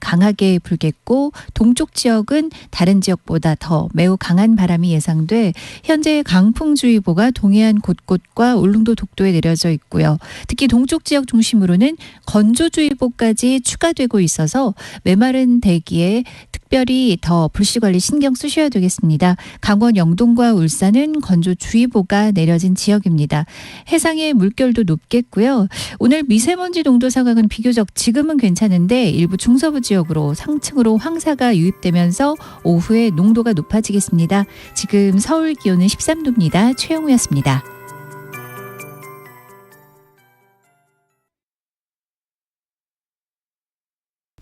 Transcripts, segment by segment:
강하게 불겠고 동쪽 지역은 다른 지역보다 더 매우 강한 바람이 예상돼 현재 강풍주의보가 동해안 곳곳과 울릉도 독도에 내려져 있고요. 특히 동쪽 지역 중심으로는 건조주의보까지 추가되고 있어서 메마른 대기에 특별히 더 불씨관리 신경 쓰셔야 되겠습니다. 강원 영동과 울산은 건조주의보가 내려진 지역입니다. 해상의 물결도 높겠고요. 오늘 미세먼지 농도 상황은 비교적 지금은 괜찮은데 일부 중서부 지역으로 상층으로 황사가 유입되면서 오후에 농도가 높아지겠습니다. 지금 서울 기온은 13도입니다. 최영우였습니다.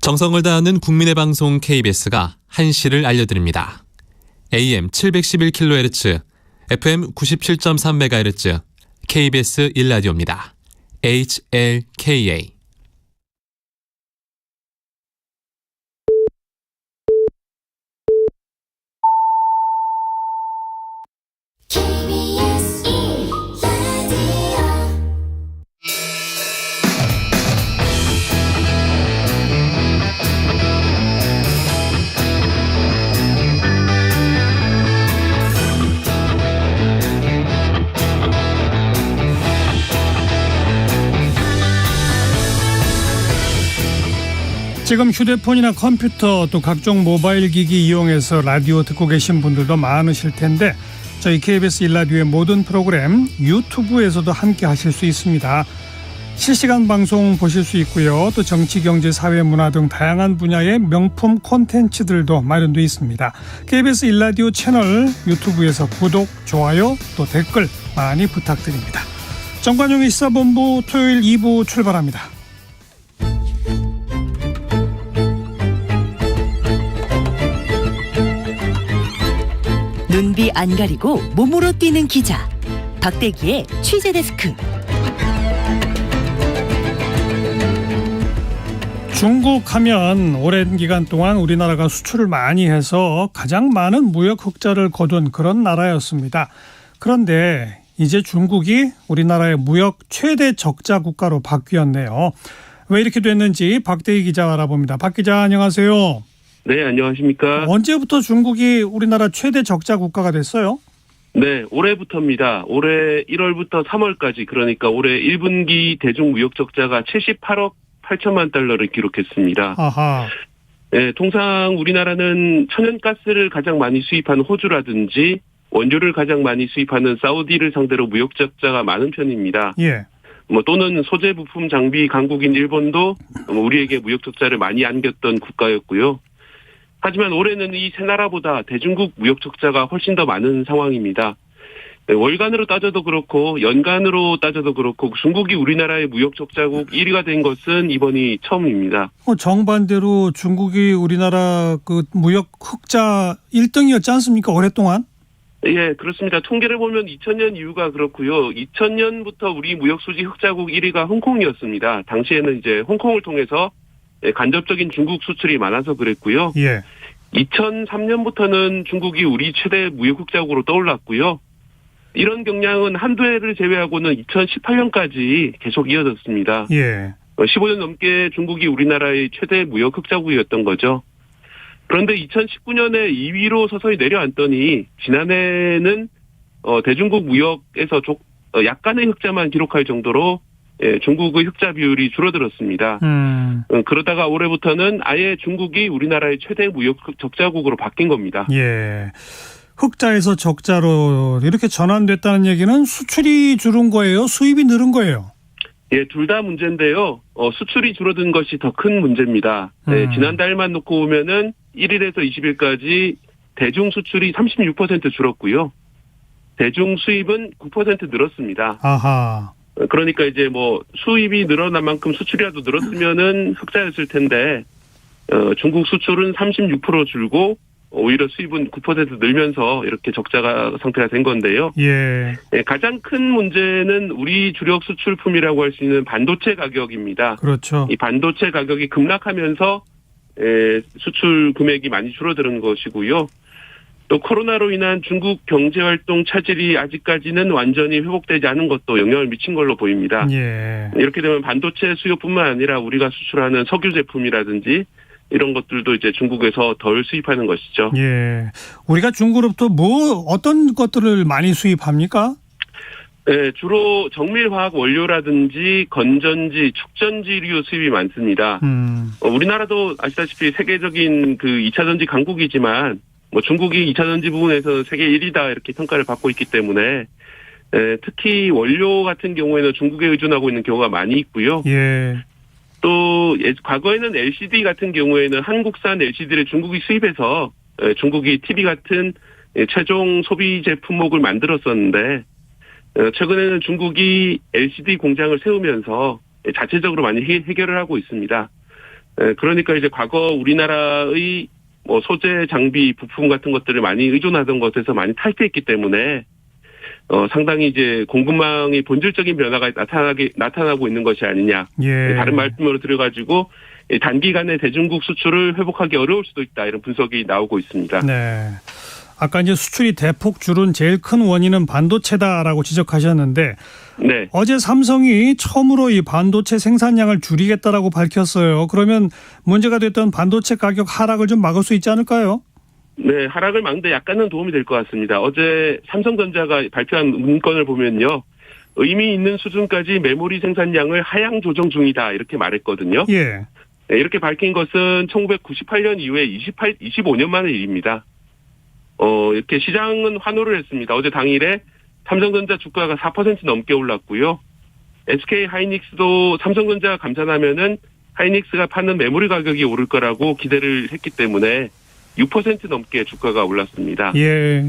정성을 다하는 국민의 방송 KBS가 한시를 알려드립니다. AM 711kHz, FM 97.3MHz, KBS 1라디오입니다. HLKA. 지금 휴대폰이나 컴퓨터 또 각종 모바일 기기 이용해서 라디오 듣고 계신 분들도 많으실 텐데 저희 KBS 1라디오의 모든 프로그램 유튜브에서도 함께 하실 수 있습니다. 실시간 방송 보실 수 있고요. 또 정치, 경제, 사회, 문화 등 다양한 분야의 명품 콘텐츠들도 마련되어 있습니다. KBS 1라디오 채널 유튜브에서 구독, 좋아요, 또 댓글 많이 부탁드립니다. 정관용의 시사본부 토요일 2부 출발합니다. 눈비 안 가리고 몸으로 뛰는 기자 박대기의 취재데스크. 중국 하면 오랜 기간 동안 우리나라가 수출을 많이 해서 가장 많은 무역 흑자를 거둔 그런 나라였습니다. 그런데 이제 중국이 우리나라의 무역 최대 적자 국가로 바뀌었네요. 왜 이렇게 됐는지 박대기 기자가 알아봅니다. 박 기자 안녕하세요. 네, 안녕하십니까. 언제부터 중국이 우리나라 최대 적자 국가가 됐어요? 네, 올해부터입니다. 올해 1월부터 3월까지 그러니까 올해 1분기 대중무역 적자가 78억 8천만 달러를 기록했습니다. 아하. 네, 통상 우리나라는 천연가스를 가장 많이 수입하는 호주라든지 원유를 가장 많이 수입하는 사우디를 상대로 무역 적자가 많은 편입니다. 예. 또는 소재 부품 장비 강국인 일본도 우리에게 무역 적자를 많이 안겼던 국가였고요. 하지만 올해는 이 세 나라보다 대중국 무역 적자가 훨씬 더 많은 상황입니다. 월간으로 따져도 그렇고 연간으로 따져도 그렇고 중국이 우리나라의 무역 적자국 1위가 된 것은 이번이 처음입니다. 정반대로 중국이 우리나라 그 무역 흑자 1등이었지 않습니까? 오랫동안? 예, 그렇습니다. 통계를 보면 2000년 이후가 그렇고요. 2000년부터 우리 무역 수지 흑자국 1위가 홍콩이었습니다. 당시에는 이제 홍콩을 통해서 간접적인 중국 수출이 많아서 그랬고요. 예. 2003년부터는 중국이 우리 최대 무역 흑자국으로 떠올랐고요. 이런 경향은 한두 해를 제외하고는 2018년까지 계속 이어졌습니다. 예. 15년 넘게 중국이 우리나라의 최대 무역 흑자국이었던 거죠. 그런데 2019년에 2위로 서서히 내려앉더니 지난해는 대중국 무역에서 약간의 흑자만 기록할 정도로 중국의 흑자 비율이 줄어들었습니다. 그러다가 올해부터는 아예 중국이 우리나라의 최대 무역 적자국으로 바뀐 겁니다. 예. 흑자에서 적자로 이렇게 전환됐다는 얘기는 수출이 줄은 거예요? 수입이 늘은 거예요? 예, 둘 다 문제인데요. 수출이 줄어든 것이 더 큰 문제입니다. 네, 지난달만 놓고 보면은 1일에서 20일까지 대중 수출이 36% 줄었고요. 대중 수입은 9% 늘었습니다. 아하. 그러니까 이제 수입이 늘어난 만큼 수출이라도 늘었으면은 흑자였을 텐데, 중국 수출은 36% 줄고, 오히려 수입은 9% 늘면서 이렇게 적자가 상태가 된 건데요. 예. 가장 큰 문제는 우리 주력 수출품이라고 할 수 있는 반도체 가격입니다. 그렇죠. 이 반도체 가격이 급락하면서 수출 금액이 많이 줄어드는 것이고요. 또 코로나로 인한 중국 경제활동 차질이 아직까지는 완전히 회복되지 않은 것도 영향을 미친 걸로 보입니다. 예. 이렇게 되면 반도체 수요뿐만 아니라 우리가 수출하는 석유 제품이라든지 이런 것들도 이제 중국에서 덜 수입하는 것이죠. 예. 우리가 중국으로부터 어떤 것들을 많이 수입합니까? 네, 주로 정밀화학 원료라든지 건전지, 축전지류 수입이 많습니다. 우리나라도 아시다시피 세계적인 그 2차 전지 강국이지만 뭐 중국이 2차 전지 부분에서 세계 1위다 이렇게 평가를 받고 있기 때문에 특히 원료 같은 경우에는 중국에 의존하고 있는 경우가 많이 있고요. 예. 또 과거에는 LCD 같은 경우에는 한국산 LCD를 중국이 수입해서 중국이 TV 같은 최종 소비 제품목을 만들었었는데 최근에는 중국이 LCD 공장을 세우면서 자체적으로 많이 해결을 하고 있습니다. 그러니까 이제 과거 우리나라의 뭐 소재, 장비, 부품 같은 것들을 많이 의존하던 것에서 많이 탈피했기 때문에 상당히 이제 공급망의 본질적인 변화가 나타나고 있는 것이 아니냐. 예. 다른 말씀으로 들어가지고 단기간에 대중국 수출을 회복하기 어려울 수도 있다. 이런 분석이 나오고 있습니다. 네. 아까 이제 수출이 대폭 줄은 제일 큰 원인은 반도체다라고 지적하셨는데 네. 어제 삼성이 처음으로 이 반도체 생산량을 줄이겠다라고 밝혔어요. 그러면 문제가 됐던 반도체 가격 하락을 좀 막을 수 있지 않을까요? 네, 하락을 막는데 약간은 도움이 될 것 같습니다. 어제 삼성전자가 발표한 문건을 보면요. 의미 있는 수준까지 메모리 생산량을 하향 조정 중이다. 이렇게 말했거든요. 예. 네, 이렇게 밝힌 것은 1998년 이후에 25년 만의 일입니다. 이렇게 시장은 환호를 했습니다. 어제 당일에 삼성전자 주가가 4% 넘게 올랐고요. SK 하이닉스도 삼성전자 감산하면은 하이닉스가 파는 메모리 가격이 오를 거라고 기대를 했기 때문에 6% 넘게 주가가 올랐습니다. 예.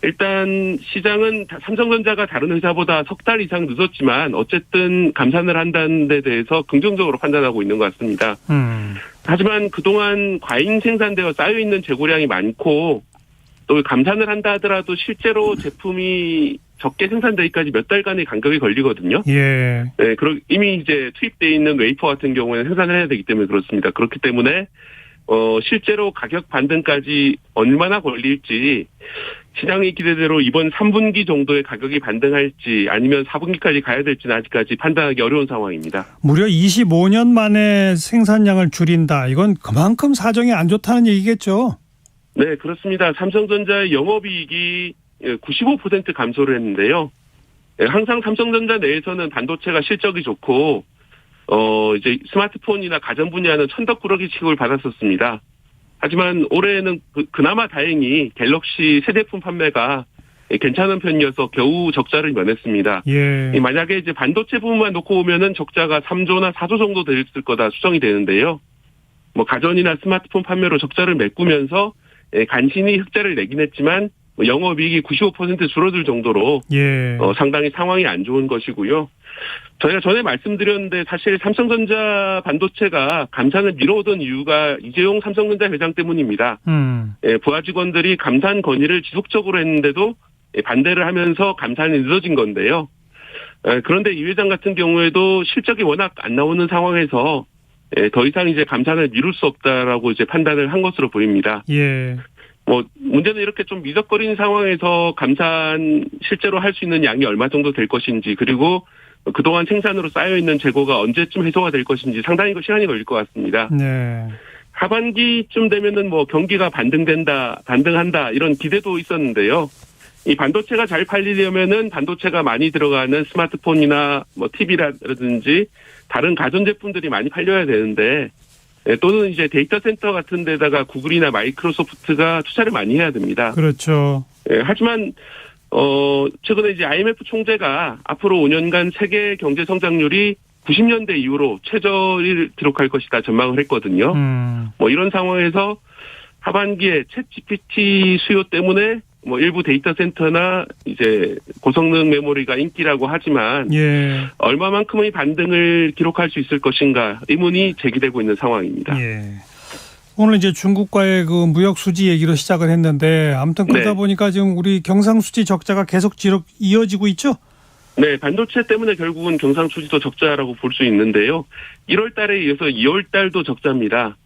일단 시장은 삼성전자가 다른 회사보다 석 달 이상 늦었지만 어쨌든 감산을 한다는 데 대해서 긍정적으로 판단하고 있는 것 같습니다. 하지만 그동안 과잉 생산되어 쌓여있는 재고량이 많고 또 감산을 한다 하더라도 실제로 제품이 적게 생산되기까지 몇 달간의 간격이 걸리거든요. 예. 네, 이미 이제 투입되어 있는 웨이퍼 같은 경우에는 생산을 해야 되기 때문에 그렇습니다. 그렇기 때문에 실제로 가격 반등까지 얼마나 걸릴지 시장의 기대대로 이번 3분기 정도의 가격이 반등할지 아니면 4분기까지 가야 될지는 아직까지 판단하기 어려운 상황입니다. 무려 25년 만에 생산량을 줄인다. 이건 그만큼 사정이 안 좋다는 얘기겠죠? 네, 그렇습니다. 삼성전자의 영업이익이 95% 감소를 했는데요. 항상 삼성전자 내에서는 반도체가 실적이 좋고 이제 스마트폰이나 가전 분야는 천덕꾸러기 취급을 받았었습니다. 하지만 올해는 그나마 다행히 갤럭시 새 제품 판매가 괜찮은 편이어서 겨우 적자를 면했습니다. 예. 만약에 이제 반도체 부분만 놓고 보면은 적자가 3조나 4조 정도 됐을 거다 추정이 되는데요. 뭐 가전이나 스마트폰 판매로 적자를 메꾸면서 간신히 흑자를 내긴 했지만 영업이익이 95% 줄어들 정도로 예. 상당히 상황이 안 좋은 것이고요. 저희가 전에 말씀드렸는데 사실 삼성전자 반도체가 감산을 미뤄오던 이유가 이재용 삼성전자 회장 때문입니다. 부하 직원들이 감산 건의를 지속적으로 했는데도 반대를 하면서 감산이 늦어진 건데요. 그런데 이 회장 같은 경우에도 실적이 워낙 안 나오는 상황에서 더 이상 이제 감산을 미룰 수 없다라고 이제 판단을 한 것으로 보입니다. 예. 문제는 이렇게 좀 미적거리는 상황에서 감산 실제로 할 수 있는 양이 얼마 정도 될 것인지 그리고 그동안 생산으로 쌓여있는 재고가 언제쯤 해소가 될 것인지 상당히 시간이 걸릴 것 같습니다. 네. 하반기쯤 되면은 경기가 반등한다 이런 기대도 있었는데요. 이 반도체가 잘 팔리려면은 반도체가 많이 들어가는 스마트폰이나 TV라든지 다른 가전제품들이 많이 팔려야 되는데 또는 이제 데이터 센터 같은 데다가 구글이나 마이크로소프트가 투자를 많이 해야 됩니다. 그렇죠. 하지만 최근에 이제 IMF 총재가 앞으로 5년간 세계 경제 성장률이 90년대 이후로 최저를 기록할 것이다 전망을 했거든요. 이런 상황에서 하반기에 챗GPT 수요 때문에 일부 데이터 센터나 이제 고성능 메모리가 인기라고 하지만 예. 얼마만큼의 반등을 기록할 수 있을 것인가 의문이 제기되고 있는 상황입니다. 예. 오늘 이제 중국과의 그 무역 수지 얘기로 시작을 했는데 아무튼 그러다 네. 보니까 지금 우리 경상수지 적자가 계속 이어지고 있죠? 네, 반도체 때문에 결국은 경상수지도 적자라고 볼 수 있는데요. 1월 달에 이어서 2월 달도 적자입니다.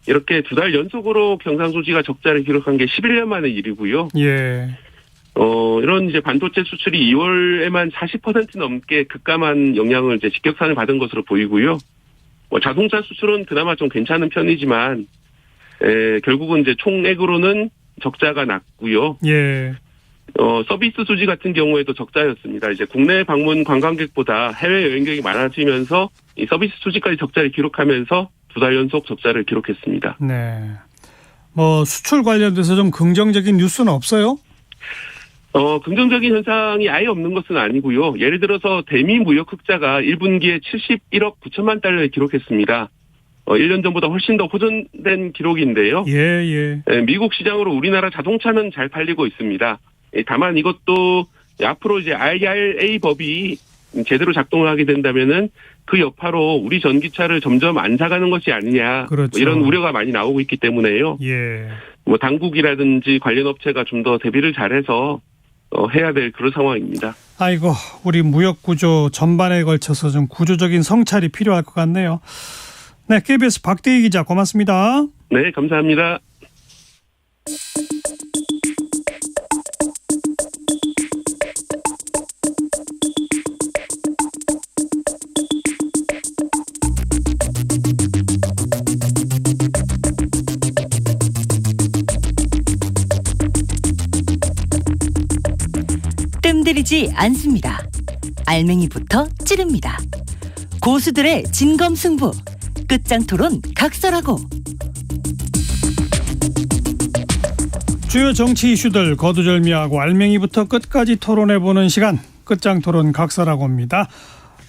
이렇게 2달 연속으로 경상수지가 적자를 기록한 게 11년 만의 일이고요. 예. 이런 이제 반도체 수출이 2월에만 40% 넘게 급감한 영향을 이제 직격탄을 받은 것으로 보이고요. 자동차 수출은 그나마 좀 괜찮은 편이지만 결국은 이제 총액으로는 적자가 났고요. 예. 서비스 수지 같은 경우에도 적자였습니다. 이제 국내 방문 관광객보다 해외 여행객이 많아지면서 이 서비스 수지까지 적자를 기록하면서 2달 연속 적자를 기록했습니다. 네. 뭐 수출 관련돼서 좀 긍정적인 뉴스는 없어요? 긍정적인 현상이 아예 없는 것은 아니고요. 예를 들어서 대미 무역 흑자가 1분기에 71억 9천만 달러를 기록했습니다. 1년 전보다 훨씬 더 호전된 기록인데요. 예. 미국 시장으로 우리나라 자동차는 잘 팔리고 있습니다. 다만 이것도 앞으로 이제 IRA 법이 제대로 작동을 하게 된다면은 그 여파로 우리 전기차를 점점 안 사가는 것이 아니냐. 그렇죠. 이런 우려가 많이 나오고 있기 때문에요. 예. 당국이라든지 관련 업체가 좀 더 대비를 잘해서 해야 될 그런 상황입니다. 아이고, 우리 무역 구조 전반에 걸쳐서 좀 구조적인 성찰이 필요할 것 같네요. 네, KBS 박대기 기자 고맙습니다. 네, 감사합니다. 뜸들이지 않습니다. 알맹이부터 찌릅니다. 고수들의 진검승부. 끝장토론 각설하고. 주요 정치 이슈들 거두절미하고 알맹이부터 끝까지 토론해보는 시간, 끝장토론 각설하고입니다.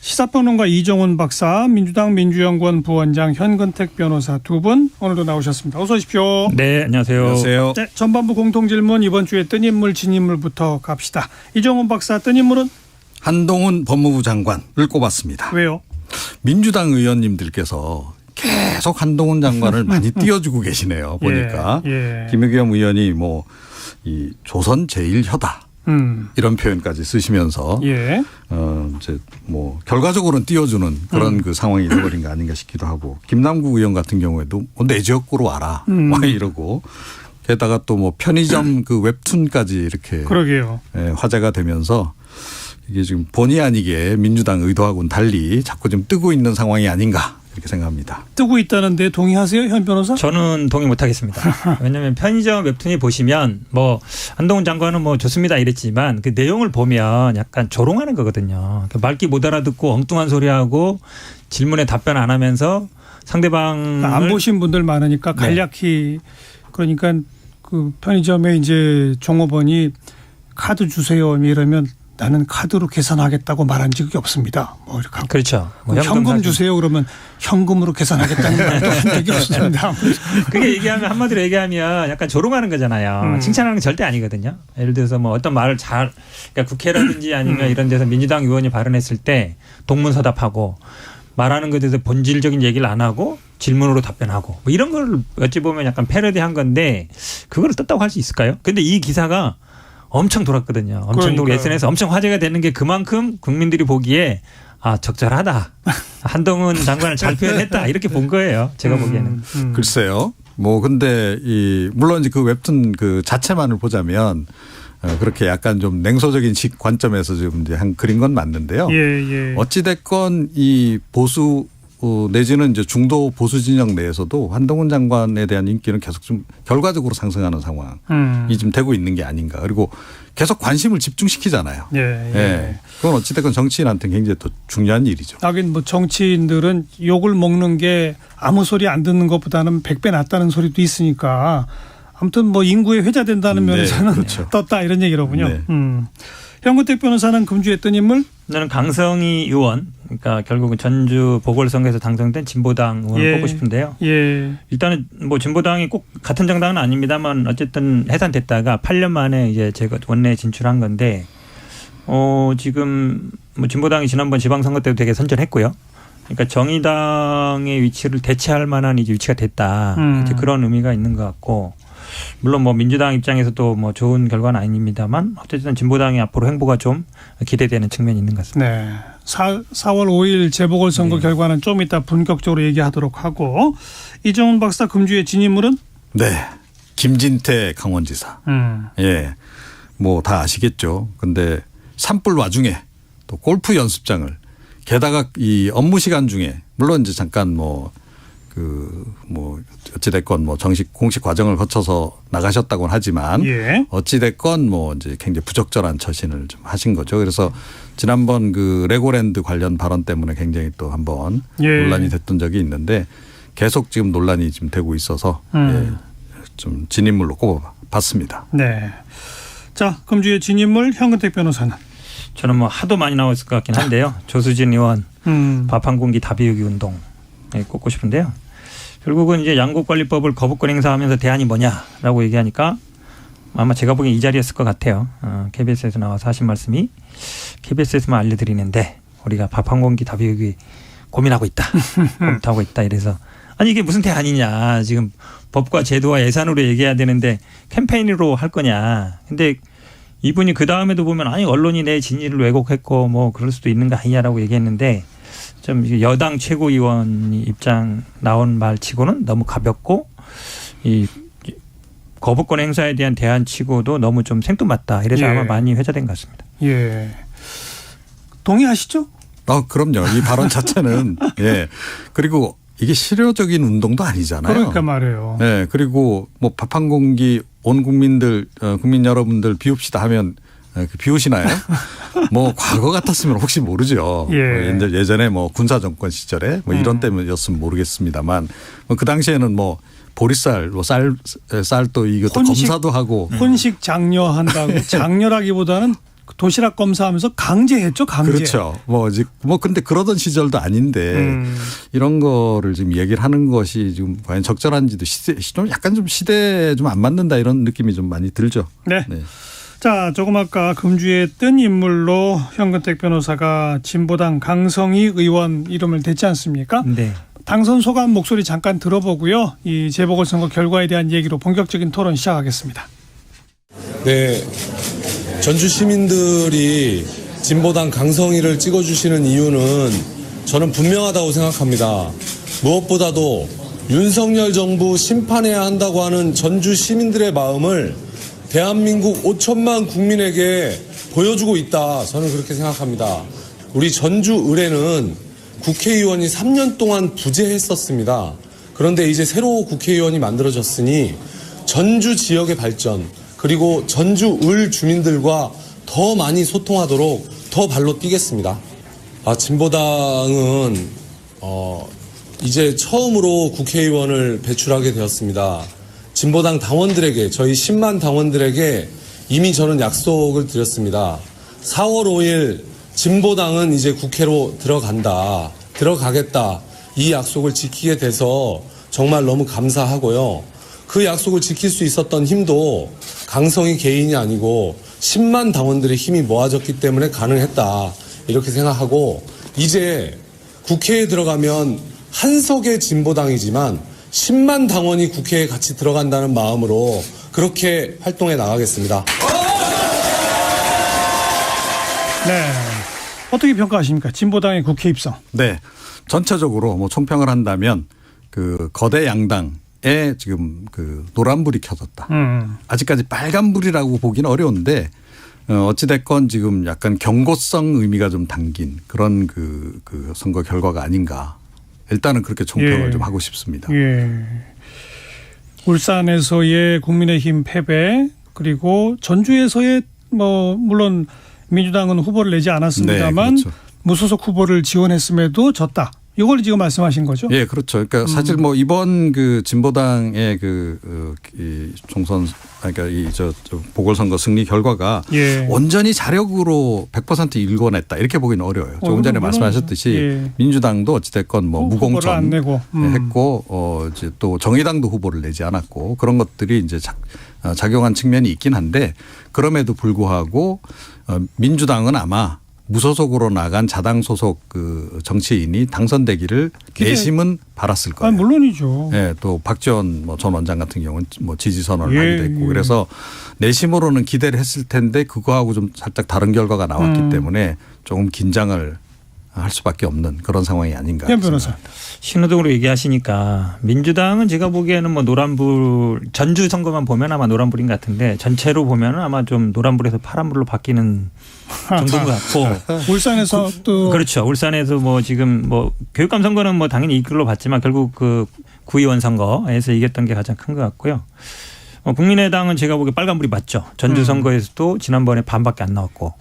시사평론가 이종훈 박사, 민주당 민주연구원 부원장 현근택 변호사 두 분 오늘도 나오셨습니다. 어서 오십시오. 네, 안녕하세요. 안녕하세요. 네, 전반부 공통질문 이번 주에 뜬 인물 진인물부터 갑시다. 이종훈 박사, 뜬 인물은? 한동훈 법무부 장관을 꼽았습니다. 왜요? 민주당 의원님들께서 계속 한동훈 장관을 많이 띄워주고 계시네요. 보니까. 예. 김의겸 의원이 이 조선 제1혀다. 이런 표현까지 쓰시면서 예. 이제 결과적으로는 띄워주는 그런 그 상황이 되어버린 거 아닌가 싶기도 하고, 김남국 의원 같은 경우에도 내 지역구로 와라 막 이러고, 게다가 또 편의점 그 웹툰까지 이렇게 그러게요. 화제가 되면서 이게 지금 본의 아니게 민주당 의도하고는 달리 자꾸 좀 뜨고 있는 상황이 아닌가 이렇게 생각합니다. 뜨고 있다는데 동의하세요, 현 변호사? 저는 동의 못하겠습니다. 왜냐하면 편의점 웹툰이 보시면 한동훈 장관은 좋습니다 이랬지만 그 내용을 보면 약간 조롱하는 거거든요. 말귀 못 알아듣고 엉뚱한 소리하고 질문에 답변 안 하면서 상대방을 안 보신 분들 많으니까 간략히 그러니까 그 편의점에 이제 종업원이 카드 주세요 이러면 나는 카드로 계산하겠다고 말한 적이 없습니다. 이렇게 하고. 그렇죠. 현금 주세요 그러면 현금으로 계산하겠다는 말도 한 적이 없습니다. 그게 한마디로 얘기하면 약간 조롱하는 거잖아요. 칭찬하는 게 절대 아니거든요. 예를 들어서 어떤 말을 그러니까 국회라든지 아니면 이런 데서 민주당 의원이 발언했을 때 동문서답하고 말하는 것에 대해서 본질적인 얘기를 안 하고 질문으로 답변하고 이런 걸 어찌 보면 약간 패러디한 건데 그걸 떴다고 할 수 있을까요? 근데 이 기사가 엄청 돌았거든요. 엄청 돌고 SNS에서 엄청 화제가 되는 게 그만큼 국민들이 보기에 적절하다. 한동훈 장관을 잘 표현했다. 이렇게 본 거예요. 제가 보기에는. 글쎄요. 근데 물론 이제 그 웹툰 그 자체만을 보자면 그렇게 약간 좀 냉소적인 관점에서 지금 이제 그린 건 맞는데요. 예. 어찌됐건 이 보수 내지는 이제 중도 보수 진영 내에서도 한동훈 장관에 대한 인기는 계속 좀 결과적으로 상승하는 상황이 지금 되고 있는 게 아닌가. 그리고 계속 관심을 집중시키잖아요. 예. 그건 어찌됐건 정치인한테는 굉장히 또 중요한 일이죠. 하긴 정치인들은 욕을 먹는 게 아무 소리 안 듣는 것보다는 100배 낫다는 소리도 있으니까 아무튼 인구에 회자된다는 면에서는 그렇죠. 떴다 이런 얘기로군요. 네. 현근택 변호사는 금주에 뜬 인물? 저는 강성희 의원, 그러니까 결국은 전주 보궐선거에서 당선된 진보당 의원을 꼽고 싶은데요. 예. 일단은 진보당이 꼭 같은 정당은 아닙니다만 어쨌든 해산됐다가 8년 만에 이제 제가 원내에 진출한 건데, 지금 진보당이 지난번 지방선거 때도 되게 선전했고요. 그러니까 정의당의 위치를 대체할 만한 이제 위치가 됐다. 이제 그런 의미가 있는 것 같고. 물론 민주당 입장에서도 좋은 결과는 아닙니다만 어쨌든 진보당의 앞으로 행보가 좀 기대되는 측면이 있는 것 같습니다. 네. 4월 5일 재보궐선거 결과는 좀 이따 본격적으로 얘기하도록 하고, 이종훈 박사 금주의 진인물은? 네. 김진태 강원지사. 예. 다 아시겠죠. 근데 산불 와중에 또 골프 연습장을 게다가 이 업무 시간 중에 물론 이제 잠깐 어찌됐건 정식 공식 과정을 거쳐서 나가셨다고는 하지만 예. 어찌됐건 이제 굉장히 부적절한 처신을 좀 하신 거죠. 그래서 지난번 그 레고랜드 관련 발언 때문에 굉장히 또 한번 논란이 됐던 적이 있는데 계속 지금 논란이 지금 되고 있어서 좀 진인물로 꼽아봤습니다. 네. 자, 금주의 진인물 현근택 변호사는? 저는 하도 많이 나왔을 것 같긴 한데요. 조수진 의원 밥 한 공기 다 비우기 운동 꼽고 싶은데요. 결국은 이제 양곡관리법을 거부권 행사하면서 대안이 뭐냐라고 얘기하니까 아마 제가 보기엔 이 자리였을 것 같아요. KBS에서 나와서 하신 말씀이 KBS에서만 알려드리는데 우리가 밥 한 공기 다 비우기 고민하고 있다. 검토하고 있다. 이래서 아니 이게 무슨 대안이냐. 지금 법과 제도와 예산으로 얘기해야 되는데 캠페인으로 할 거냐. 근데 이분이 그 다음에도 보면 아니 언론이 내 진위를 왜곡했고 그럴 수도 있는 거 아니냐라고 얘기했는데 좀 여당 최고위원이 입장 나온 말치고는 너무 가볍고 이 거부권 행사에 대한 대안치고도 너무 좀 생뚱맞다. 이래서 아마 많이 회자된 것 같습니다. 예. 동의하시죠? 그럼요. 이 발언 자체는 그리고 이게 실효적인 운동도 아니잖아요. 그러니까 말이에요. 네. 그리고 밥 한 공기 온 국민들 국민 여러분들 비웁시다 하면 비우시나요? 과거 같았으면 혹시 모르죠. 예전에 군사 정권 시절에 이런 때문이었으면 모르겠습니다만 그 당시에는 보리쌀, 쌀도 이것도 검사도 하고 혼식 장려한다고 장려라기보다는 도시락 검사하면서 강제했죠, 강제. 그렇죠. 근데 그러던 시절도 아닌데 이런 거를 지금 얘기를 하는 것이 지금 과연 적절한지도 좀 약간 좀 시대에 좀 안 맞는다 이런 느낌이 좀 많이 들죠. 네. 자, 조금 아까 금주에 뜬 인물로 현근택 변호사가 진보당 강성희 의원 이름을 댔지 않습니까? 네. 당선 소감 목소리 잠깐 들어보고요. 이 재보궐선거 결과에 대한 얘기로 본격적인 토론 시작하겠습니다. 네. 전주 시민들이 진보당 강성희를 찍어주시는 이유는 저는 분명하다고 생각합니다. 무엇보다도 윤석열 정부 심판해야 한다고 하는 전주 시민들의 마음을 대한민국 5천만 국민에게 보여주고 있다. 저는 그렇게 생각합니다. 우리 전주 의뢰는 국회의원이 3년 동안 부재했었습니다. 그런데 이제 새로 국회의원이 만들어졌으니 전주 지역의 발전 그리고 전주 을 주민들과 더 많이 소통하도록 더 발로 뛰겠습니다. 진보당은 이제 처음으로 국회의원을 배출하게 되었습니다. 진보당 당원들에게 저희 10만 당원들에게 이미 저는 약속을 드렸습니다. 4월 5일 진보당은 이제 국회로 들어가겠다. 이 약속을 지키게 돼서 정말 너무 감사하고요. 그 약속을 지킬 수 있었던 힘도 강성희 개인이 아니고 10만 당원들의 힘이 모아졌기 때문에 가능했다. 이렇게 생각하고 이제 국회에 들어가면 한석의 진보당이지만 10만 당원이 국회에 같이 들어간다는 마음으로 그렇게 활동해 나가겠습니다. 네. 어떻게 평가하십니까? 진보당의 국회 입성. 네. 전체적으로 총평을 한다면 그 거대 양당에 지금 그 노란불이 켜졌다. 아직까지 빨간불이라고 보기는 어려운데 어찌됐건 지금 약간 경고성 의미가 좀 담긴 그런 그 선거 결과가 아닌가. 일단은 그렇게 총평을 좀 하고 싶습니다. 울산에서의 국민의힘 패배 그리고 전주에서의 물론 민주당은 후보를 내지 않았습니다만 네, 그렇죠. 무소속 후보를 지원했음에도 졌다. 이걸 지금 말씀하신 거죠? 예, 그렇죠. 그러니까 사실 이번 그 진보당의 이 총선 그러니까 저 보궐선거 승리 결과가 온전히 자력으로 100% 일궈냈다 이렇게 보기는 어려워요. 조금 전에 말씀하셨듯이 민주당도 어찌됐건 무공천 안 내고. 했고 이제 또 정의당도 후보를 내지 않았고 그런 것들이 이제 작용한 측면이 있긴 한데 그럼에도 불구하고 민주당은 아마 무소속으로 나간 자당 소속 그 정치인이 당선되기를 내심은 바랐을 거예요. 물론이죠. 네, 또 박지원 전 원장 같은 경우는 지지 선언을 하기도 했고 그래서 내심으로는 기대를 했을 텐데 그거하고 좀 살짝 다른 결과가 나왔기 때문에 조금 긴장을 할 수밖에 없는 그런 상황이 아닌가. 현 변호사. 신호등으로 얘기하시니까 민주당은 제가 보기에는 뭐 노란불 전주 선거만 보면 아마 노란불인 것 같은데 전체로 보면은 아마 좀 노란불에서 파란불로 바뀌는 정도인 것 같고 울산에서 또 그렇죠. 울산에서 뭐 지금 뭐 교육감 선거는 뭐 당연히 이끌로 봤지만 결국 그 구의원 선거에서 이겼던 게 가장 큰 것 같고요. 국민의당은 제가 보기에 빨간불이 맞죠. 전주 선거에서도 지난번에 반밖에 안 나왔고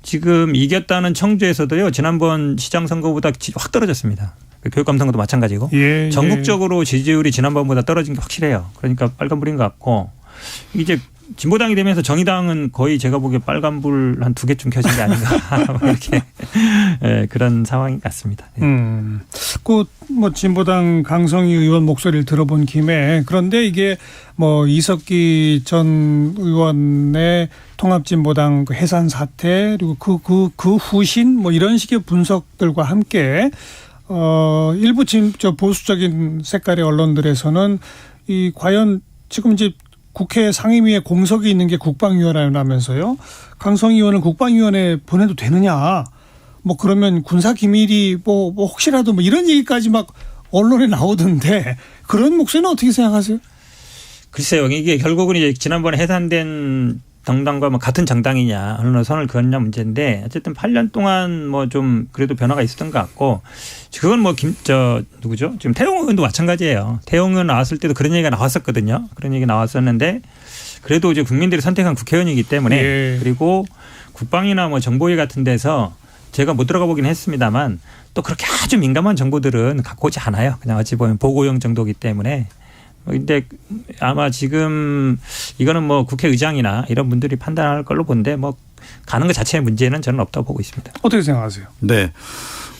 지금 이겼다는 청주에서도요. 지난번 시장 선거보다 확 떨어졌습니다. 교육감 선거도 마찬가지고 전국적으로 지지율이 지난번보다 떨어진 게 확실해요. 그러니까 빨간불인 것 같고 이제 진보당이 되면서 정의당은 거의 제가 보기에 빨간불 한 2개쯤 켜진 게 아닌가 이렇게 네, 그런 상황인 것 같습니다. 네. 그 뭐 진보당 강성희 의원 목소리를 들어본 김에 그런데 이게 뭐 이석기 전 의원의 통합진보당 해산 사태 그리고 그 후신 뭐 이런 식의 분석들과 함께 일부 저 보수적인 색깔의 언론들에서는 이 과연 지금 이제 국회 상임위에 공석이 있는 게 국방위원회라면서요. 강성희 의원을 국방위원회에 보내도 되느냐. 뭐 그러면 군사기밀이 뭐 혹시라도 뭐 이런 얘기까지 막 언론에 나오던데 그런 목소리는 어떻게 생각하세요? 글쎄요. 이게 결국은 이제 지난번에 해산된 정당과 뭐 같은 정당이냐 어느 선을 그었냐 문제인데 어쨌든 8년 동안 뭐 좀 그래도 변화가 있었던 것 같고 그건 뭐 누구죠? 지금 태용 의원도 마찬가지예요. 태용 의원 나왔을 때도 그런 얘기가 나왔었거든요. 그런 얘기 나왔었는데 그래도 이제 국민들이 선택한 국회의원이기 때문에 그리고 국방이나 뭐 정보위 같은 데서 제가 못 들어가 보긴 했습니다만 또 그렇게 아주 민감한 정보들은 갖고 오지 않아요. 그냥 어찌 보면 보고용 정도이기 때문에. 근데 아마 지금 이거는 뭐 국회의장이나 이런 분들이 판단할 걸로 본데 뭐 가는 것 자체의 문제는 저는 없다고 보고 있습니다. 어떻게 생각하세요? 네.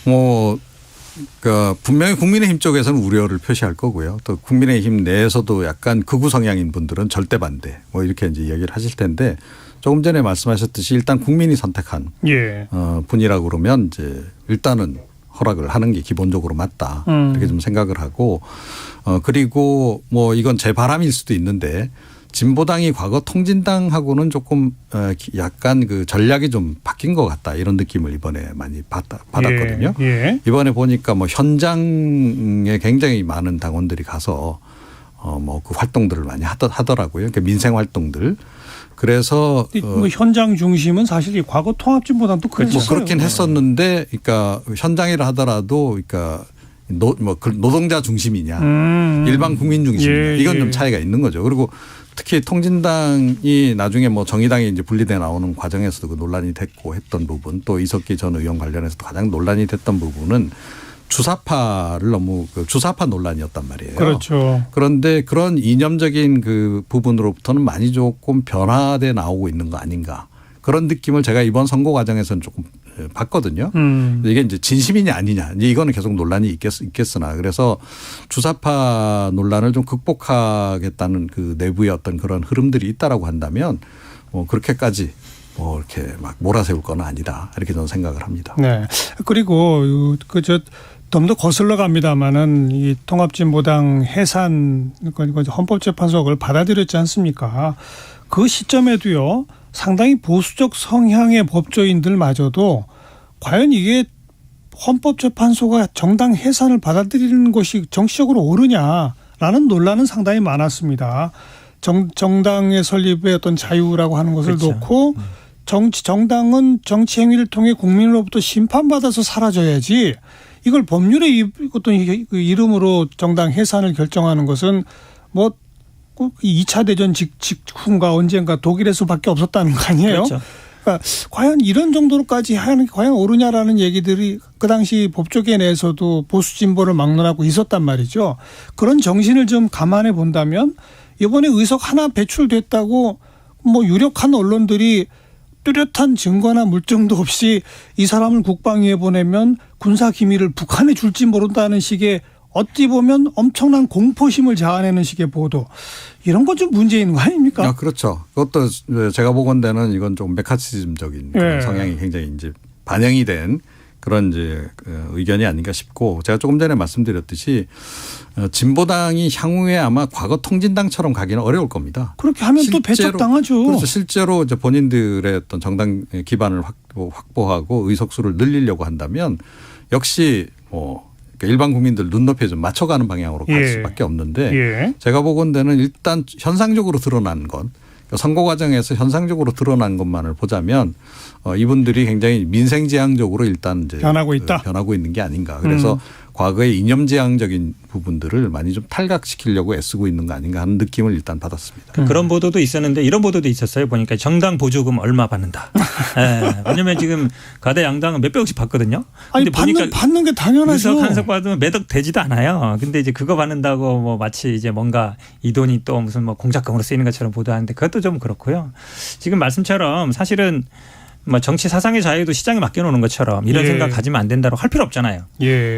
그러니까 분명히 국민의힘 쪽에서는 우려를 표시할 거고요. 또 국민의힘 내에서도 약간 극우 성향인 분들은 절대 반대 뭐 이렇게 이제 이야기를 하실 텐데 조금 전에 말씀하셨듯이 일단 국민이 선택한 분이라고 그러면 이제 일단은 허락을 하는 게 기본적으로 맞다. 이렇게 좀 생각을 하고 그리고 뭐 이건 제 바람일 수도 있는데 진보당이 과거 통진당하고는 조금 약간 그 전략이 좀 바뀐 것 같다 이런 느낌을 이번에 많이 받았거든요. 이번에 보니까 뭐 현장에 굉장히 많은 당원들이 가서 뭐 그 활동들을 많이 하더라고요. 그러니까 민생 활동들. 그래서 뭐 현장 중심은 사실 이 과거 통합진보당도 그랬어요. 뭐 그렇긴 했었는데, 그러니까 현장이라 하더라도, 그러니까 노동자 중심이냐, 일반 국민 중심이냐, 이건 좀 차이가 있는 거죠. 그리고 특히 통진당이 나중에 뭐 정의당이 이제 분리돼 나오는 과정에서도 그 논란이 됐고 했던 부분, 또 이석기 전 의원 관련해서도 가장 논란이 됐던 부분은 주사파를 너무 주사파 논란이었단 말이에요. 그렇죠. 그런데 그런 이념적인 그 부분으로부터는 많이 조금 변화돼 나오고 있는 거 아닌가. 그런 느낌을 제가 이번 선거 과정에서는 조금 봤거든요. 이게 이제 진심이냐 아니냐. 이제 이거는 계속 논란이 있겠으나 그래서 주사파 논란을 좀 극복하겠다는 그 내부의 어떤 그런 흐름들이 있다라고 한다면 뭐 그렇게까지 뭐 이렇게 막 몰아세울 건 아니다. 이렇게 저는 생각을 합니다. 네. 그리고 좀 더 거슬러 갑니다마는 이 통합진보당 해산 헌법재판소가 그걸 받아들였지 않습니까? 그 시점에도요 상당히 보수적 성향의 법조인들마저도 과연 이게 헌법재판소가 정당 해산을 받아들이는 것이 정치적으로 옳으냐라는 논란은 상당히 많았습니다. 정당의 설립의 어떤 자유라고 하는 것을 놓고 정당은 정치 행위를 통해 국민으로부터 심판받아서 사라져야지 이걸 법률의 어떤 이름으로 정당 해산을 결정하는 것은 뭐 2차 대전 직후인가 언젠가 독일에서밖에 없었다는 거 아니에요? 그렇죠. 그러니까 과연 이런 정도로까지 하는 게 과연 옳으냐라는 얘기들이 그 당시 법조계 내에서도 보수 진보를 막론하고 있었단 말이죠. 그런 정신을 좀 감안해 본다면 이번에 의석 하나 배출됐다고 뭐 유력한 언론들이 뚜렷한 증거나 물증도 없이 이 사람을 국방위에 보내면 군사기밀을 북한에 줄지 모른다는 식의 어찌 보면 엄청난 공포심을 자아내는 식의 보도. 이런 건 좀 문제 있는 거 아닙니까? 아, 그렇죠. 그것도 제가 보건대는 이건 좀 메카시즘적인 그런 성향이 굉장히 이제 반영이 된 그런 이제 의견이 아닌가 싶고 제가 조금 전에 말씀드렸듯이 진보당이 향후에 아마 과거 통진당처럼 가기는 어려울 겁니다. 그렇게 하면 또 배척당하죠. 그렇죠. 실제로 이제 본인들의 어떤 정당 기반을 확보하고 의석수를 늘리려고 한다면 역시 뭐 일반 국민들 눈높이에 좀 맞춰가는 방향으로 갈 수밖에 없는데 제가 보건대는 일단 현상적으로 드러난 건 선거 과정에서 현상적으로 드러난 것만을 보자면 이분들이 굉장히 민생지향적으로 일단 이제 변하고 있다. 변하고 있는 게 아닌가. 그래서 과거의 이념지향적인 부분들을 많이 좀 탈각시키려고 애쓰고 있는 거 아닌가 하는 느낌을 일단 받았습니다. 그런 보도도 있었는데 이런 보도도 있었어요. 보니까 정당 보조금 얼마 받는다. 네. 왜냐하면 지금 가대 양당은 몇백억씩 받거든요. 아니 받는 게 당연하죠. 의석 한 석 받으면 매덕 되지도 않아요. 근데 이제 그거 받는다고 뭐 마치 이제 뭔가 이 돈이 또 무슨 뭐 공작금으로 쓰이는 것처럼 보도하는데 그것도 좀 그렇고요. 지금 말씀처럼 사실은 뭐 정치 사상의 자유도 시장에 맡겨놓는 것처럼 이런 생각 가지면 안 된다고 할 필요 없잖아요.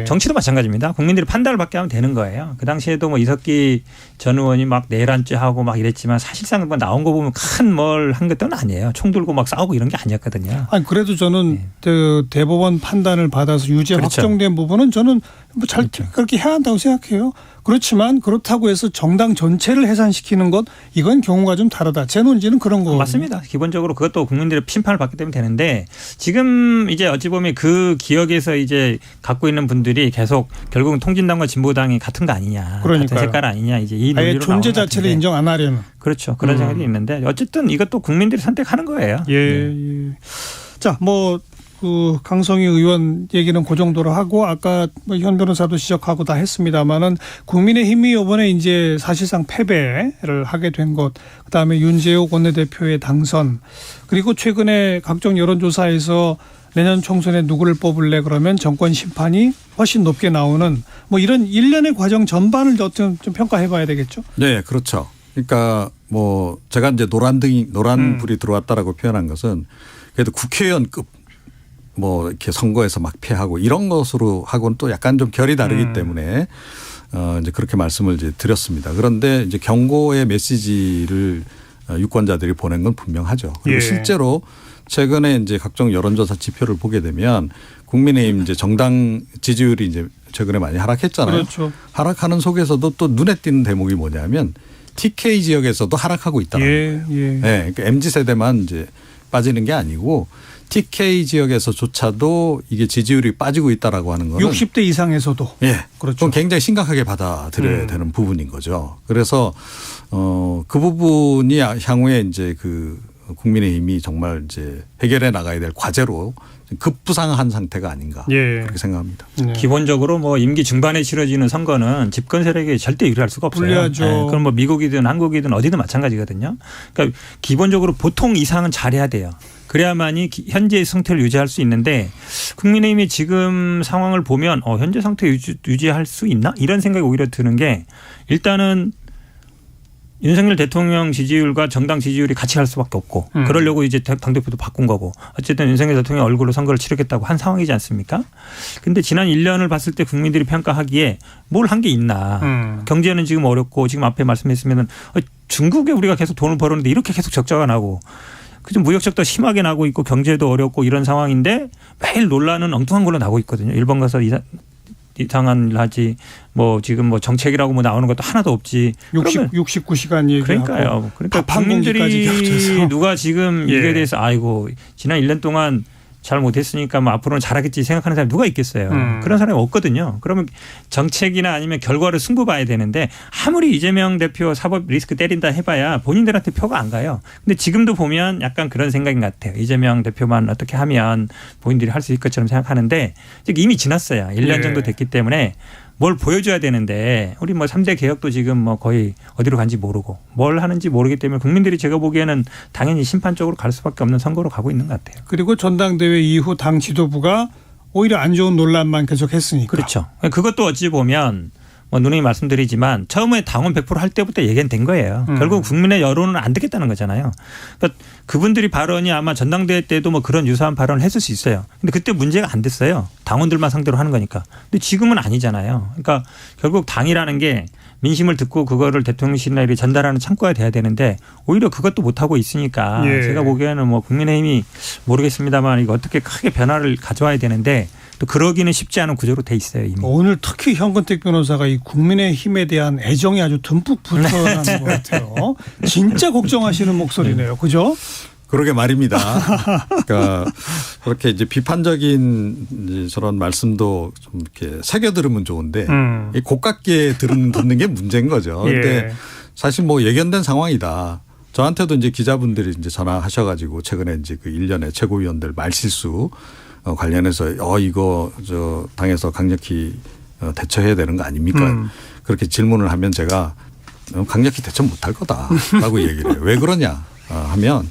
정치도 마찬가지입니다. 국민들이 판단을 받게 하면 되는 거예요. 그 당시에도 뭐 이석기 전 의원이 막 내란죄하고 막 이랬지만 사실상 뭐 나온 거 보면 큰 뭘 한 것들은 아니에요. 총 들고 막 싸우고 이런 게 아니었거든요. 아니 그래도 저는 그 대법원 판단을 받아서 유죄 확정된 부분은 저는 뭐 잘 그렇게 해야 한다고 생각해요. 그렇지만 그렇다고 해서 정당 전체를 해산시키는 것 이건 경우가 좀 다르다. 제 논지는 그런 거 맞습니다. 기본적으로 그것도 국민들의 심판을 받기 때문에 되는데 지금 이제 어찌 보면 그 기억에서 이제 갖고 있는 분들이 계속 결국은 통진당과 진보당이 같은 거 아니냐. 그러니까요. 같은 색깔 아니냐. 이제 이 논리로 아예 존재 자체를 인정 안 하려는. 그렇죠. 그런 생각이 있는데 어쨌든 이것도 국민들이 선택하는 거예요. 자, 뭐 그 강성희 의원 얘기는 그 정도로 하고 아까 뭐 현 변호사도 지적하고 다 했습니다만은 국민의힘이 이번에 이제 사실상 패배를 하게 된 것, 그다음에 윤재욱 원내대표의 당선, 그리고 최근에 각종 여론조사에서 내년 총선에 누구를 뽑을래 그러면 정권 심판이 훨씬 높게 나오는 뭐 이런 일련의 과정 전반을 좀 평가해 봐야 되겠죠. 네, 그렇죠. 그러니까 뭐 제가 이제 노란 불이 들어왔다라고 표현한 것은 그래도 국회의원급 뭐 이렇게 선거에서 막 패하고 이런 것으로 하고는 또 약간 좀 결이 다르기 때문에 이제 그렇게 말씀을 이제 드렸습니다. 그런데 이제 경고의 메시지를 유권자들이 보낸 건 분명하죠. 그리고 실제로 최근에 이제 각종 여론조사 지표를 보게 되면 국민의힘 이제 정당 지지율이 이제 최근에 많이 하락했잖아요. 그렇죠. 하락하는 속에서도 또 눈에 띄는 대목이 뭐냐면 TK 지역에서도 하락하고 있다는 거예요. 네, 그러니까 MZ 세대만 이제 빠지는 게 아니고 TK 지역에서조차도 이게 지지율이 빠지고 있다라고 하는 거는 60대 이상에서도 그렇죠. 굉장히 심각하게 받아들여야 되는 부분인 거죠. 그래서 그 부분이 향후에 이제 그 국민의힘이 정말 이제 해결해 나가야 될 과제로 급부상한 상태가 아닌가 그렇게 생각합니다. 기본적으로 뭐 임기 중반에 치러지는 선거는 집권 세력이 절대 유리할 수가 없어요. 불리하죠. 그럼 뭐 미국이든 한국이든 어디든 마찬가지거든요. 그러니까 기본적으로 보통 이상은 잘해야 돼요. 그래야만이 현재의 상태를 유지할 수 있는데 국민의힘이 지금 상황을 보면 현재 상태 유지할 수 있나? 이런 생각이 오히려 드는 게 일단은 윤석열 대통령 지지율과 정당 지지율이 같이 갈 수밖에 없고 그러려고 이제 당대표도 바꾼 거고 어쨌든 윤석열 대통령 얼굴로 선거를 치르겠다고 한 상황이지 않습니까? 근데 지난 1년을 봤을 때 국민들이 평가하기에 뭘 한 게 있나. 경제는 지금 어렵고 지금 앞에 말씀했으면 중국에 우리가 계속 돈을 벌었는데 이렇게 계속 적자가 나고 그좀 무역적도 심하게 나고 있고 경제도 어렵고 이런 상황인데 매일 논란은 엉뚱한 걸로 나고 있거든요. 일본 가서 이상한 일 하지 뭐 지금 뭐 정책이라고 뭐 나오는 것도 하나도 없지. 69시간 얘기하고. 그러니까요. 그러니까 국민들이 누가 지금 이거에 대해서 아이고 지난 1년 동안 잘 못했으니까 뭐 앞으로는 잘하겠지 생각하는 사람이 누가 있겠어요. 그런 사람이 없거든요. 그러면 정책이나 아니면 결과를 승부 봐야 되는데 아무리 이재명 대표 사법 리스크 때린다 해봐야 본인들한테 표가 안 가요. 근데 지금도 보면 약간 그런 생각인 것 같아요. 이재명 대표만 어떻게 하면 본인들이 할 수 있을 것처럼 생각하는데 이미 지났어요. 1년 정도 됐기 때문에 뭘 보여줘야 되는데 우리 뭐 3대 개혁도 지금 뭐 거의 어디로 간지 모르고 뭘 하는지 모르기 때문에 국민들이 제가 보기에는 당연히 심판 쪽으로 갈 수밖에 없는 선거로 가고 있는 것 같아요. 그리고 전당대회 이후 당 지도부가 오히려 안 좋은 논란만 계속했으니까. 그렇죠. 그것도 어찌 보면 뭐 누누이 말씀드리지만 처음에 당원 100% 할 때부터 얘기는 된 거예요. 결국 국민의 여론은 안 듣겠다는 거잖아요. 그러니까 그분들이 발언이 아마 전당대회 때도 뭐 그런 유사한 발언을 했을 수 있어요. 근데 그때 문제가 안 됐어요. 당원들만 상대로 하는 거니까. 근데 지금은 아니잖아요. 그러니까 결국 당이라는 게 민심을 듣고 그거를 대통령실에 전달하는 창구가 돼야 되는데 오히려 그것도 못하고 있으니까 제가 보기에는 뭐 국민의힘이 모르겠습니다만 이거 어떻게 크게 변화를 가져와야 되는데 또 그러기는 쉽지 않은 구조로 돼 있어요 이미. 오늘 특히 현근택 변호사가 이 국민의힘에 대한 애정이 아주 듬뿍 붙어나는 것 같아요. 진짜 걱정하시는 목소리네요. 그죠? 그러게 말입니다. 그러니까 그렇게 이제 비판적인 이제 저런 말씀도 좀 이렇게 새겨 들으면 좋은데 이 고깝게 듣는 게 문제인 거죠. 그런데 사실 뭐 예견된 상황이다. 저한테도 이제 기자분들이 이제 전화하셔가지고 최근에 이제 그 일련의 최고위원들 말실수 관련해서 이거 저 당에서 강력히 대처해야 되는 거 아닙니까? 그렇게 질문을 하면 제가 강력히 대처 못할 거다라고 얘기를 해요. 왜 그러냐 하면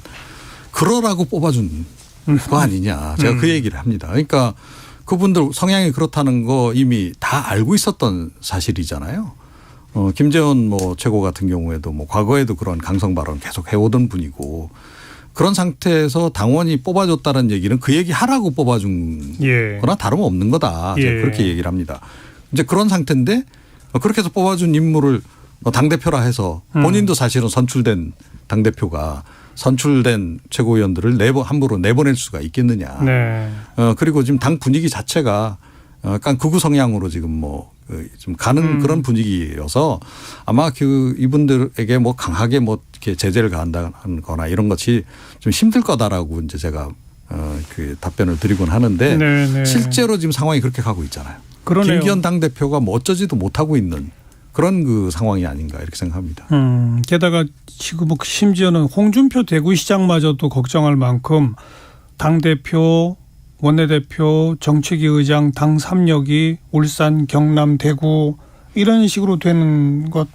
그러라고 뽑아준 거 아니냐. 제가 그 얘기를 합니다. 그러니까 그분들 성향이 그렇다는 거 이미 다 알고 있었던 사실이잖아요. 김재원 뭐 최고 같은 경우에도 뭐 과거에도 그런 강성 발언 계속 해오던 분이고 그런 상태에서 당원이 뽑아줬다는 얘기는 그 얘기 하라고 뽑아준 거나 다름없는 거다. 제가 그렇게 얘기를 합니다. 이제 그런 상태인데 그렇게 해서 뽑아준 인물을 당대표라 해서 본인도 사실은 선출된 당대표가 선출된 최고위원들을 함부로 내보낼 수가 있겠느냐. 네. 그리고 지금 당 분위기 자체가 약간 극우 성향으로 지금 뭐 좀 가는 그런 분위기여서 아마 그 이분들에게 뭐 강하게 뭐 이렇게 제재를 가한다거나 이런 것이 좀 힘들 거다라고 이제 제가 그 답변을 드리곤 하는데 네네. 실제로 지금 상황이 그렇게 가고 있잖아요. 그러네요. 김기현 당대표가 뭐 어쩌지도 못하고 있는 그런 그 상황이 아닌가 이렇게 생각합니다. 게다가 지금 뭐 심지어는 홍준표 대구시장마저도 걱정할 만큼 당대표 원내대표, 정책위 의장, 당 3역이 울산, 경남, 대구 이런 식으로 되는 것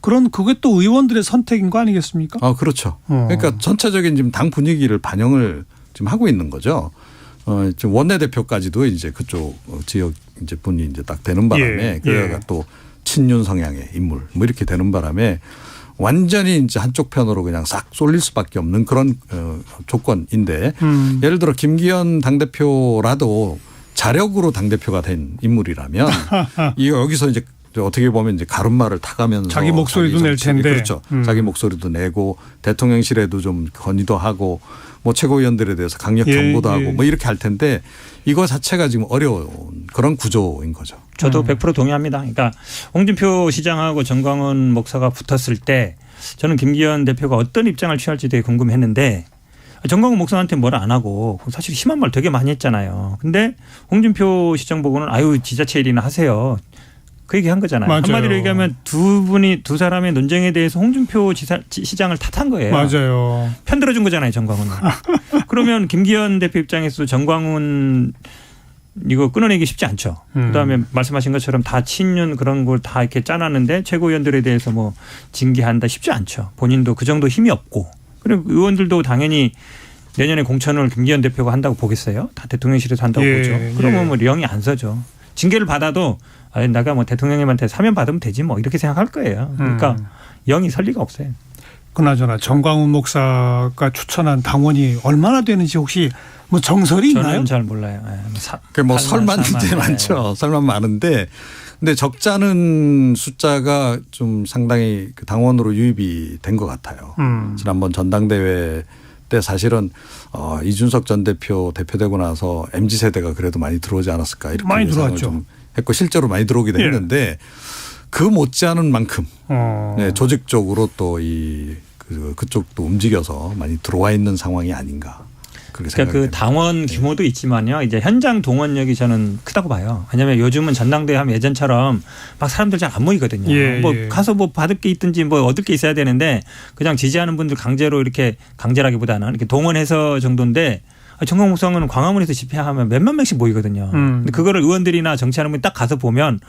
그게 또 의원들의 선택인 거 아니겠습니까? 그렇죠. 그러니까 전체적인 지금 당 분위기를 반영을 지금 하고 있는 거죠. 지금 원내대표까지도 이제 그쪽 지역 이제 분이 이제 딱 되는 바람에 그가 또 친윤 성향의 인물 뭐 이렇게 되는 바람에 완전히 이제 한쪽 편으로 그냥 싹 쏠릴 수밖에 없는 그런 조건인데 예를 들어 김기현 당대표라도 자력으로 당대표가 된 인물이라면 여기서 이제 어떻게 보면 이제 가름말을 타가면서 자기 목소리도 낼 텐데 그렇죠. 자기 목소리도 내고 대통령실에도 좀 건의도 하고 뭐 최고위원들에 대해서 강력 경고도 하고 뭐 이렇게 할 텐데 이거 자체가 지금 어려운 그런 구조인 거죠. 저도 100% 동의합니다. 그러니까 홍준표 시장하고 정광훈 목사가 붙었을 때 저는 김기현 대표가 어떤 입장을 취할지 되게 궁금했는데 정광훈 목사한테 뭘 안 하고 사실 심한 말 되게 많이 했잖아요. 근데 홍준표 시장 보고는 지자체 일이나 하세요. 그 얘기 한 거잖아요. 맞아요. 한마디로 얘기하면 두 사람의 논쟁에 대해서 홍준표 시장을 탓한 거예요. 맞아요. 편들어준 거잖아요. 정광훈은. 그러면 김기현 대표 입장에서 정광훈 이거 끊어내기 쉽지 않죠. 그다음에 말씀하신 것처럼 다 친윤 그런 걸 다 이렇게 짜놨는데 최고위원들에 대해서 뭐 징계한다 쉽지 않죠. 본인도 그 정도 힘이 없고. 그리고 의원들도 당연히 내년에 공천을 김기현 대표가 한다고 보겠어요. 다 대통령실에서 한다고 보죠. 그러면 뭐 령이 안 서죠. 징계를 받아도 내가 뭐 대통령님한테 사면 받으면 되지 뭐 이렇게 생각할 거예요. 그러니까 영이 설 리가 없어요. 그나저나 정광훈 목사가 추천한 당원이 얼마나 되는지 혹시 뭐 정설이 있나요? 저는 잘 몰라요. 뭐 설만 이제 많죠. 설만 많은데 근데 적잖은 숫자가 좀 상당히 그 당원으로 유입이 된 것 같아요. 지난번 전당대회 때 사실은 이준석 전 대표 대표되고 나서 MZ세대가 그래도 많이 들어오지 않았을까 이렇게 많이 예상을 들어왔죠. 좀 했고 실제로 많이 들어오기도 했는데 그 못지않은 만큼 조직적으로 또 그쪽도 움직여서 많이 들어와 있는 상황이 아닌가. 그러니까 그 당원 규모도 있지만요. 이제 현장 동원력이 저는 크다고 봐요. 왜냐하면 요즘은 전당대회 하면 예전처럼 막 사람들 잘 안 모이거든요. 뭐 가서 뭐 받을 게 있든지 뭐 얻을 게 있어야 되는데 그냥 지지하는 분들 강제로 이렇게 강제라기보다는 이렇게 동원해서 정도인데 정광훈 목사는 광화문에서 집회하면 몇만 명씩 모이거든요. 근데 그거를 의원들이나 정치하는 분이 딱 가서 보면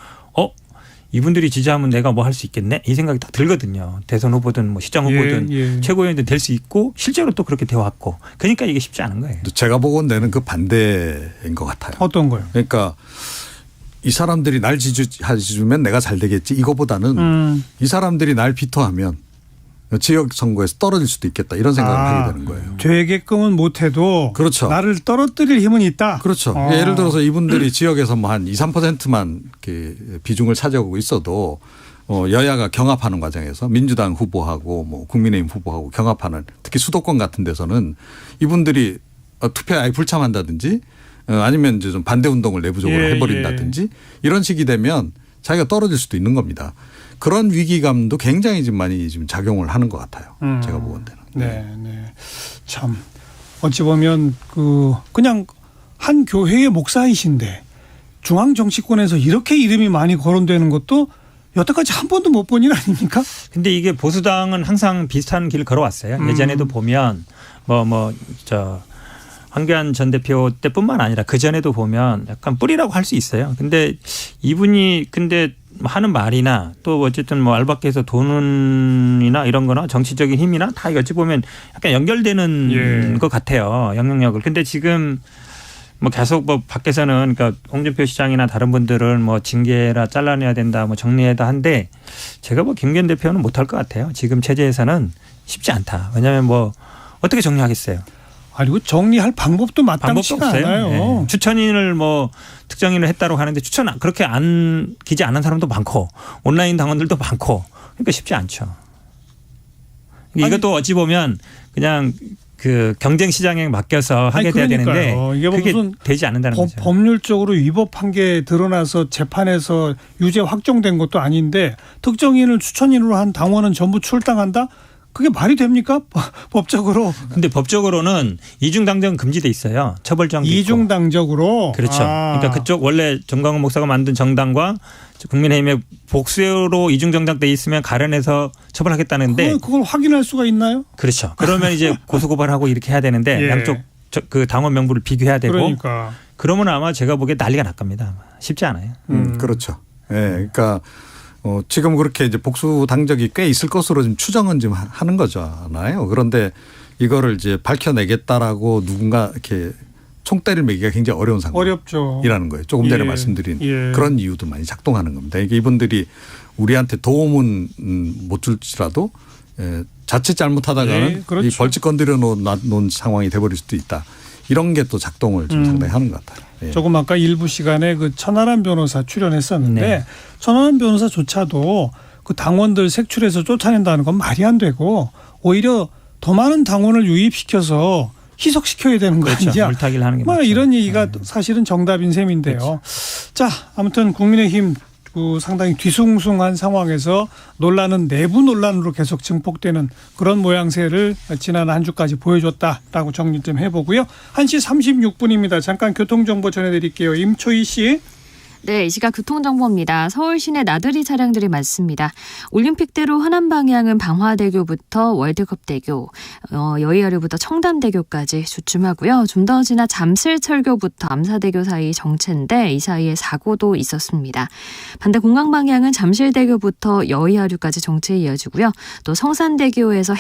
이분들이 지지하면 내가 뭐 할 수 있겠네 이 생각이 딱 들거든요. 대선 후보든 뭐 시장 후보든 최고위원들 될 수 있고 실제로 또 그렇게 되어왔고 그러니까 이게 쉽지 않은 거예요. 제가 보건대는 그 반대인 것 같아요. 어떤 거요? 그러니까 이 사람들이 날 지지해주면 내가 잘 되겠지 이거보다는 이 사람들이 날 비토하면 지역 선거에서 떨어질 수도 있겠다 이런 생각을 하게 되는 거예요. 되게끔은 못해도 그렇죠. 나를 떨어뜨릴 힘은 있다. 그렇죠. 예를 들어서 이분들이 지역에서 뭐 한 2, 3%만 비중을 차지하고 있어도 여야가 경합하는 과정에서 민주당 후보하고 뭐 국민의힘 후보하고 경합하는 특히 수도권 같은 데서는 이분들이 투표에 아예 불참한다든지 아니면 이제 좀 반대 운동을 내부적으로 예, 해버린다든지 이런 식이 되면 자기가 떨어질 수도 있는 겁니다. 그런 위기감도 굉장히 좀 많이 지금 작용을 하는 것 같아요. 제가 보건대는. 네, 네. 참 어찌 보면 그냥 한 교회의 목사이신데 중앙 정치권에서 이렇게 이름이 많이 거론되는 것도 여태까지 한 번도 못 본 일 아닙니까? 근데 이게 보수당은 항상 비슷한 길을 걸어왔어요. 예전에도 보면 황교안 전 대표 때뿐만 아니라 그 전에도 보면 약간 뿌리라고 할 수 있어요. 근데 이분이 하는 말이나 또 어쨌든 뭐 알바께서 돈이나 이런 거나 정치적인 힘이나 다 어찌 보면 약간 연결되는 것 같아요. 영향력을. 근데 지금 뭐 계속 뭐 밖에서는 그러니까 홍준표 시장이나 다른 분들은 뭐 징계라 잘라내야 된다, 뭐 정리해다 한데 제가 뭐 김기현 대표는 못할 것 같아요. 지금 체제에서는 쉽지 않다. 왜냐하면 뭐 어떻게 정리하겠어요. 아니고 정리할 방법도 마땅치가 않아요. 네. 추천인을 뭐 특정인을 했다고 하는데 그렇게 기지 않은 사람도 많고 온라인 당원들도 많고 그러니까 쉽지 않죠. 이것도 어찌 보면 그냥 그 경쟁 시장에 맡겨서 하게 돼야 되는데 이게 그게 무슨 되지 않는다는 거죠. 법률적으로 위법한 게 드러나서 재판에서 유죄 확정된 것도 아닌데 특정인을 추천인으로 한 당원은 전부 출당한다? 그게 말이 됩니까? 법적으로. 근데 법적으로는 이중당정 금지돼 있어요. 처벌정도 있고. 이중당적으로. 그렇죠. 그러니까 그쪽 원래 정광훈 목사가 만든 정당과 국민의힘의 복수로 이중정당돼 있으면 가려내서 처벌하겠다는데 그걸 확인할 수가 있나요? 그렇죠. 그러면 이제 고소고발하고 이렇게 해야 되는데 양쪽 그 당원 명부를 비교해야 되고 그러니까. 그러면 아마 제가 보기에 난리가 날 겁니다. 쉽지 않아요. 그렇죠. 예. 그러니까 지금 그렇게 이제 복수 당적이 꽤 있을 것으로 지금 추정은 지금 하는 거잖아요. 그런데 이거를 이제 밝혀내겠다라고 누군가 이렇게 총대를 매기가 굉장히 어려운 상황이라는 거예요. 조금 전에 말씀드린 그런 이유도 많이 작동하는 겁니다. 이게 이분들이 우리한테 도움은 못 줄지라도 자칫 잘못하다가는 그렇죠. 이 벌집 건드려 놓은 상황이 돼버릴 수도 있다. 이런 게 또 작동을 좀 상당히 하는 것 같아요. 예. 조금 아까 일부 시간에 그 천하람 변호사 출연했었는데 네. 천하람 변호사조차도 그 당원들 색출해서 쫓아낸다는 건 말이 안 되고 오히려 더 많은 당원을 유입시켜서 희석시켜야 되는 거 그렇죠. 아니냐. 물타기를 하는 게 맞죠. 이런 얘기가 사실은 정답인 셈인데요. 그렇죠. 자, 아무튼 국민의힘 상당히 뒤숭숭한 상황에서 논란은 내부 논란으로 계속 증폭되는 그런 모양새를 지난 한 주까지 보여줬다라고 정리 좀 해보고요. 1시 36분입니다. 잠깐 교통정보 전해드릴게요. 임초희 씨. 네, 이 시각 교통정보입니다. 서울 시내 나들이 차량들이 많습니다. 올림픽대로 하남 방향은 방화대교부터 월드컵대교, 여의아류부터 청담대교까지 주춤하고요. 좀 더 지나 잠실철교부터 암사대교 사이 정체인데 이 사이에 사고도 있었습니다. 반대 공강 방향은 잠실대교부터 여의아류까지 정체 이어지고요. 또 성산대교에서